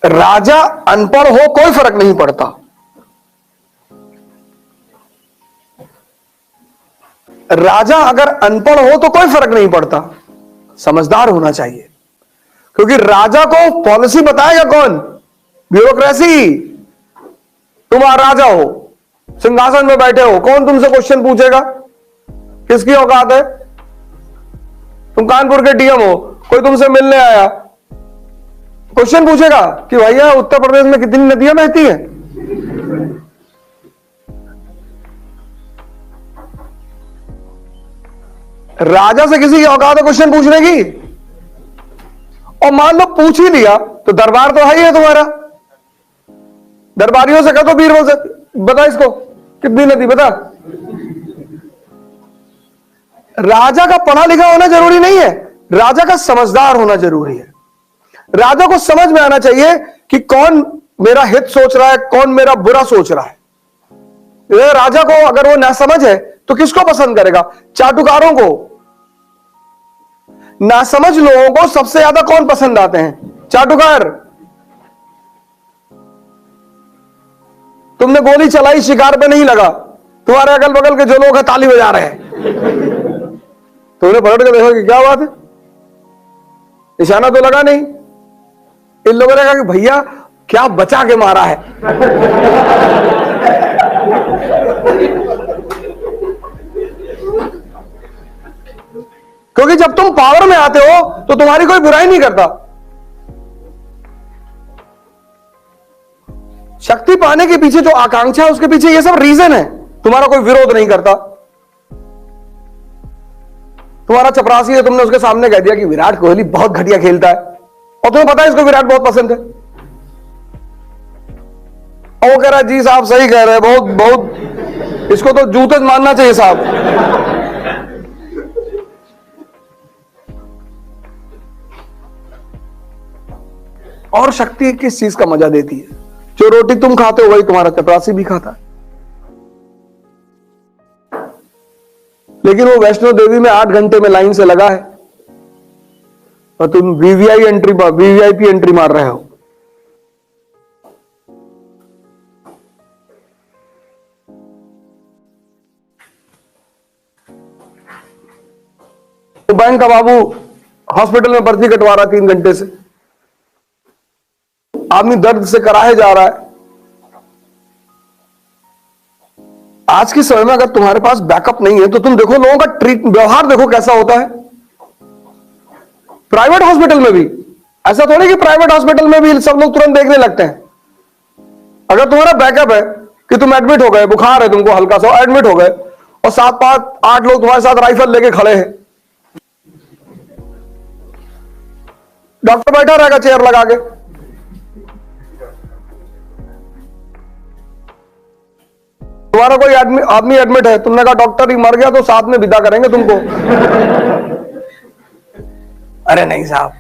राजा अनपढ़ हो कोई फर्क नहीं पड़ता, राजा अगर अनपढ़ हो तो कोई फर्क नहीं पड़ता, समझदार होना चाहिए। क्योंकि राजा को पॉलिसी बताएगा कौन? ब्यूरोक्रेसी। तुम राजा हो, सिंहासन में बैठे हो, कौन तुमसे क्वेश्चन पूछेगा? किसकी औकात है? तुम कानपुर के डीएम हो, कोई तुमसे मिलने आया, क्वेश्चन पूछेगा कि भैया उत्तर प्रदेश में कितनी नदियां बहती हैं? राजा से किसी की औकात है क्वेश्चन पूछने की? और मान लो पूछ ही लिया तो दरबार तो है ही है तुम्हारा, दरबारियों से कह दो बीरबल से, बता इसको कितनी नदी बता। राजा का पढ़ा लिखा होना जरूरी नहीं है, राजा का समझदार होना जरूरी है। राजा को समझ में आना चाहिए कि कौन मेरा हित सोच रहा है, कौन मेरा बुरा सोच रहा है। राजा को अगर वो ना समझ है तो किसको पसंद करेगा? चाटुकारों को। नासमझ लोगों को सबसे ज्यादा कौन पसंद आते हैं? चाटुकार। तुमने गोली चलाई, शिकार पे नहीं लगा, तुम्हारे अगल बगल के जो लोग हैं ताली बजा रहे हैं, तुमने पलट के देखा कि क्या बात है, निशाना तो लगा नहीं। इन लोगों ने कहा कि भैया क्या बचा के मारा है। क्योंकि जब तुम पावर में आते हो तो तुम्हारी कोई बुराई नहीं करता। शक्ति पाने के पीछे जो आकांक्षा है उसके पीछे ये सब रीजन है, तुम्हारा कोई विरोध नहीं करता। तुम्हारा चपरासी है, तुमने उसके सामने कह दिया कि विराट कोहली बहुत घटिया खेलता है, और तुम्हें पता है इसको विराट बहुत पसंद है, और वो कह रहा है जी साहब सही कह रहे हैं, बहुत बहुत इसको तो जूते मानना चाहिए साहब। और शक्ति किस चीज का मजा देती है? जो रोटी तुम खाते हो वही तुम्हारा चपरासी भी खाता है। लेकिन वो वैष्णो देवी में 8 घंटे में लाइन से लगा है और तुम वीवीआईपी एंट्री मार रहे हो। तो बैंक का बाबू हॉस्पिटल में पर्ची कटवा रहा 3 घंटे से, आदमी दर्द से कराहे जा रहा है। आज के समय में अगर तुम्हारे पास बैकअप नहीं है तो तुम देखो लोगों का व्यवहार देखो कैसा होता है। प्राइवेट हॉस्पिटल में भी ऐसा थोड़ी कि प्राइवेट हॉस्पिटल में भी सब लोग तुरंत देखने लगते हैं। अगर तुम्हारा बैकअप है कि तुम एडमिट हो गए, बुखार है तुमको हल्का सा, एडमिट हो गए, और 7, 5, 8 लोग तुम्हारे साथ राइफल लेके खड़े हैं, डॉक्टर बैठा रहेगा चेयर लगा के। तुम्हारा कोई आदमी एडमिट है, तुमने कहा डॉक्टर ही मर गया तो साथ में विदा करेंगे तुमको। अरे नहीं साहब,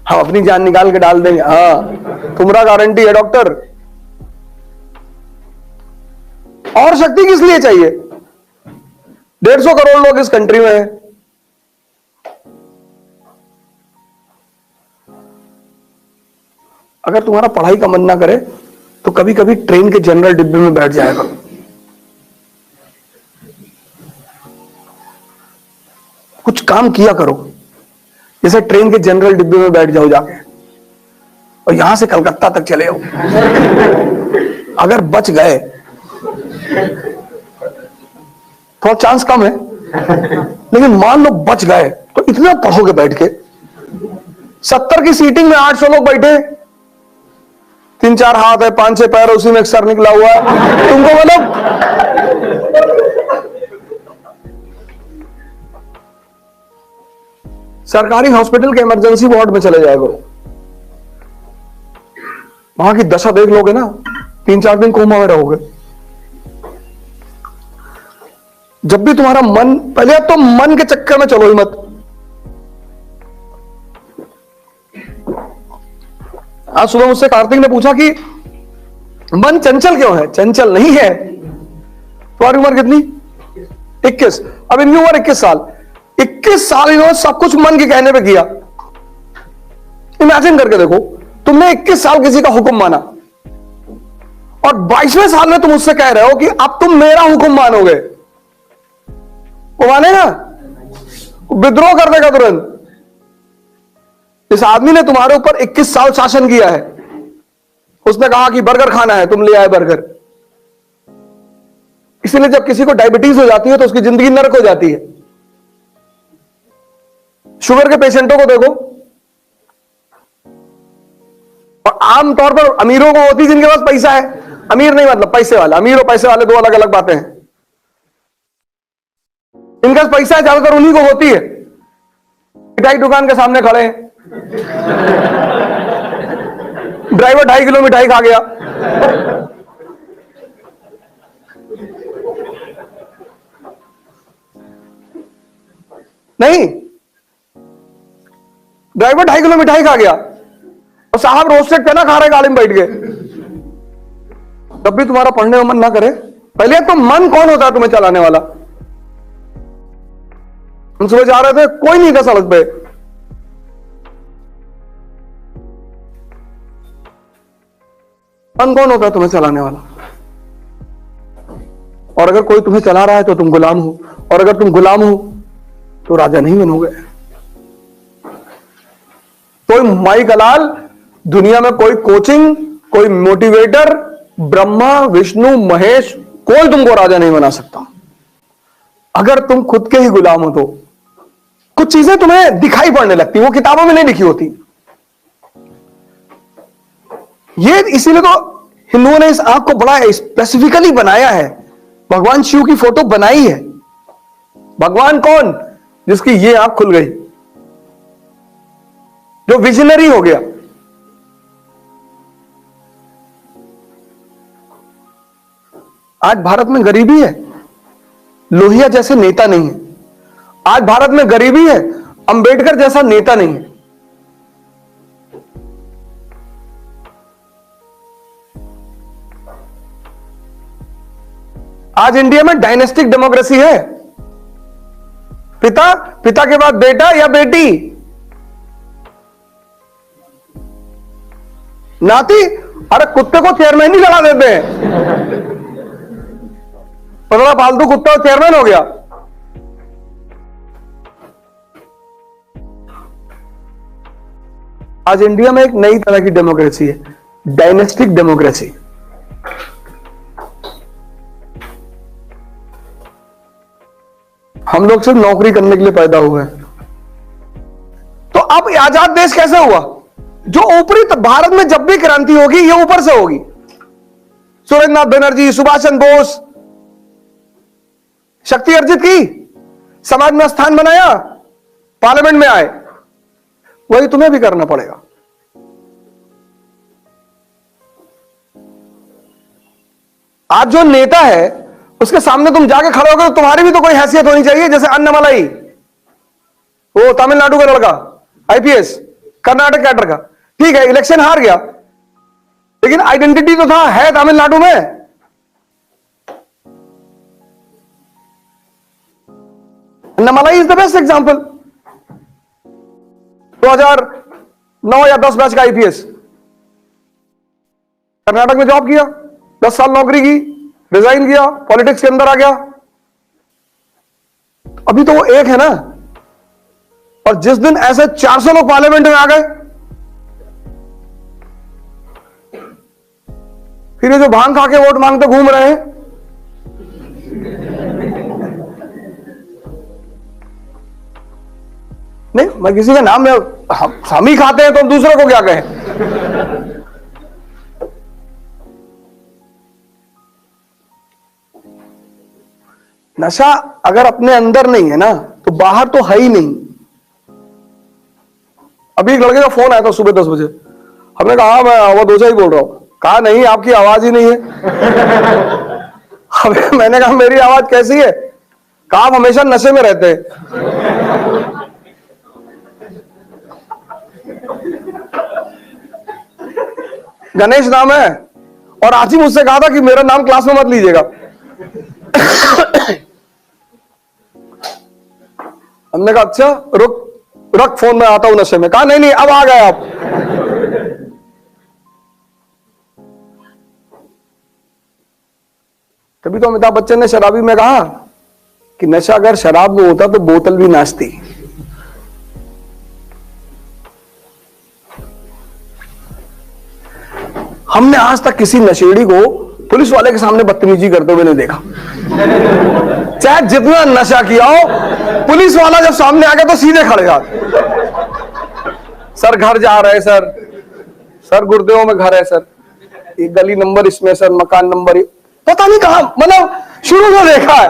हम अपनी जान निकाल के डाल देंगे। हाँ, तुम्हारा गारंटी है डॉक्टर। और शक्ति किस लिए चाहिए? 150 करोड़ लोग इस कंट्री में हैं। अगर तुम्हारा पढ़ाई का मन ना करे तो कभी कभी ट्रेन के जनरल डिब्बे में बैठ जाया करो। कुछ काम किया करो, जैसे ट्रेन के जनरल डिब्बे में बैठ जाओ जाके, और यहां से कलकत्ता तक चले जाओ। अगर बच गए, थोड़ा चांस कम है, लेकिन मान लो बच गए तो इतना पढ़ोगे बैठ के। 70 की सीटिंग में 800 लोग बैठे, 3-4 हाथ है, 5-6 पैर, उसी में एक सर निकला हुआ है। तुमको मतलब सरकारी हॉस्पिटल के इमरजेंसी वार्ड में चले जाएगा, वहां की दशा देख लोगे ना, 3-4 दिन कोमा में रहोगे। जब भी तुम्हारा मन, पहले तो मन के चक्कर में चलो ही मत। आज सुबह मुझसे कार्तिक ने पूछा कि मन चंचल क्यों है? चंचल नहीं है। तुम्हारी उम्र कितनी? 21। अब इनकी उम्र 21 साल। 21 साल इन्होंने सब कुछ मन के कहने पे किया। इमेजिन करके देखो, तुमने 21 साल किसी का हुक्म माना और 22वें साल में तुम मुझसे कह रहे हो कि अब तुम मेरा हुक्म मानोगे, वो मानेगा? विद्रोह कर देगा तुरंत। इस आदमी ने तुम्हारे ऊपर 21 साल शासन किया है। उसने कहा कि बर्गर खाना है, तुम ले आए बर्गर। इसलिए जब किसी को डायबिटीज हो जाती है तो उसकी जिंदगी नरक हो जाती है। शुगर के पेशेंटों को देखो, और आमतौर पर अमीरों को होती जिनके पास पैसा है। अमीर नहीं मतलब पैसे वाला, अमीर और पैसे वाले दो अलग अलग बातें हैं। इनका पैसा है ज्यादातर उन्हीं को होती है। मिठाई दुकान के सामने खड़े हैं, ड्राइवर 2.5 किलो मिठाई खा गया। नहीं, ड्राइवर 2.5 किलो मिठाई खा गया और साहब रोस्टेड चना खा रहे गाड़ी में बैठ के। तब भी तुम्हारा पढ़ने में मन ना करे। पहले तो मन कौन होता है तुम्हें चलाने वाला? हम सुबह जा रहे थे, कोई नहीं था सड़क पे। मन कौन होता है तुम्हें चलाने वाला? और अगर कोई तुम्हें चला रहा है तो तुम गुलाम हो, और अगर तुम गुलाम हो तो राजा नहीं बनोगे। कोई माई कलाल, दुनिया में कोई कोचिंग, कोई मोटिवेटर, ब्रह्मा विष्णु महेश, कोई तुमको राजा नहीं बना सकता। अगर तुम खुद के ही गुलाम हो तो कुछ चीजें तुम्हें दिखाई पड़ने लगती, वो किताबों में नहीं लिखी होती। ये इसीलिए तो हिंदुओं ने इस आंख को बड़ा स्पेसिफिकली बनाया है। भगवान शिव की फोटो बनाई है। भगवान कौन? जिसकी ये आंख खुल गई, जो विजनरी हो गया। आज भारत में गरीबी है, लोहिया जैसे नेता नहीं है। आज भारत में गरीबी है, अंबेडकर जैसा नेता नहीं है। आज इंडिया में डायनेस्टिक डेमोक्रेसी है। पिता, पिता के बाद बेटा या बेटी, नाती। अरे कुत्ते को चेयरमैन ही लगा देते हैं। 15 फालतू कुत्ता चेयरमैन हो गया। आज इंडिया में एक नई तरह की डेमोक्रेसी है, डायनेस्टिक डेमोक्रेसी। हम लोग सिर्फ नौकरी करने के लिए पैदा हुए हैं। तो अब आजाद देश कैसे हुआ? जो ऊपरी भारत में जब भी क्रांति होगी ये ऊपर से होगी। सुरेंद्रनाथ बनर्जी, सुभाष चंद्र बोस, शक्ति अर्जित की, समाज में स्थान बनाया, पार्लियामेंट में आए। वही तुम्हें भी करना पड़ेगा। आज जो नेता है उसके सामने तुम जाके खड़े होगे तो तुम्हारी भी तो कोई हैसियत होनी चाहिए। जैसे अन्नामलाई, वो तमिलनाडु का लड़का, आईपीएस, कर्नाटक कैडर का, ठीक है इलेक्शन हार गया, लेकिन आइडेंटिटी तो था, है तमिलनाडु में। Annamalai is the best example. 2009 या 10 बैच का आईपीएस, कर्नाटक में जॉब किया, 10 साल नौकरी की, रिजाइन किया, पॉलिटिक्स के अंदर आ गया। अभी तो वो एक है ना। और जिस दिन ऐसे 400 लोग पार्लियामेंट में आ गए, फिर ये जो भांग खा के वोट मांगते घूम रहे हैं, नहीं मैं किसी का नाम में, हम ही खाते हैं तो हम दूसरे को क्या कहें। नशा अगर अपने अंदर नहीं है ना तो बाहर तो है ही नहीं। अभी एक लड़के का फोन आया था सुबह 10 बजे। हमने कहा मैं वो दोसा ही बोल रहा हूं। कहा नहीं आपकी आवाज ही नहीं है। मैंने कहा मेरी आवाज कैसी है? कहा आप हमेशा नशे में रहते हैं। गणेश नाम है और आज ही मुझसे कहा था कि मेरा नाम क्लास में मत लीजिएगा। हमने कहा अच्छा रुक रख फोन में आता हूं नशे में। कहा नहीं नहीं अब आ गए आप। तभी तो अमिताभ बच्चन ने शराबी में कहा कि नशा अगर शराब में होता तो बोतल भी नाचती। हमने आज तक किसी नशेड़ी को पुलिस वाले के सामने बदतमीजी करते हुए नहीं देखा। चाहे जितना नशा किया हो, पुलिस वाला जब सामने आ गया तो सीधे खड़े जाते। सर घर जा रहे सर, सर गुरुदेव में घर है सर, एक गली नंबर इसमें सर, मकान नंबर पता नहीं कहां। मतलब शुरू से देखा है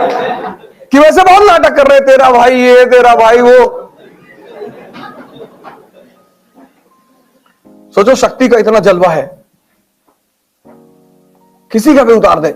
कि वैसे बहुत नाटक कर रहे, तेरा भाई ये, तेरा भाई वो। सोचो शक्ति का इतना जलवा है, किसी का भी उतार दे।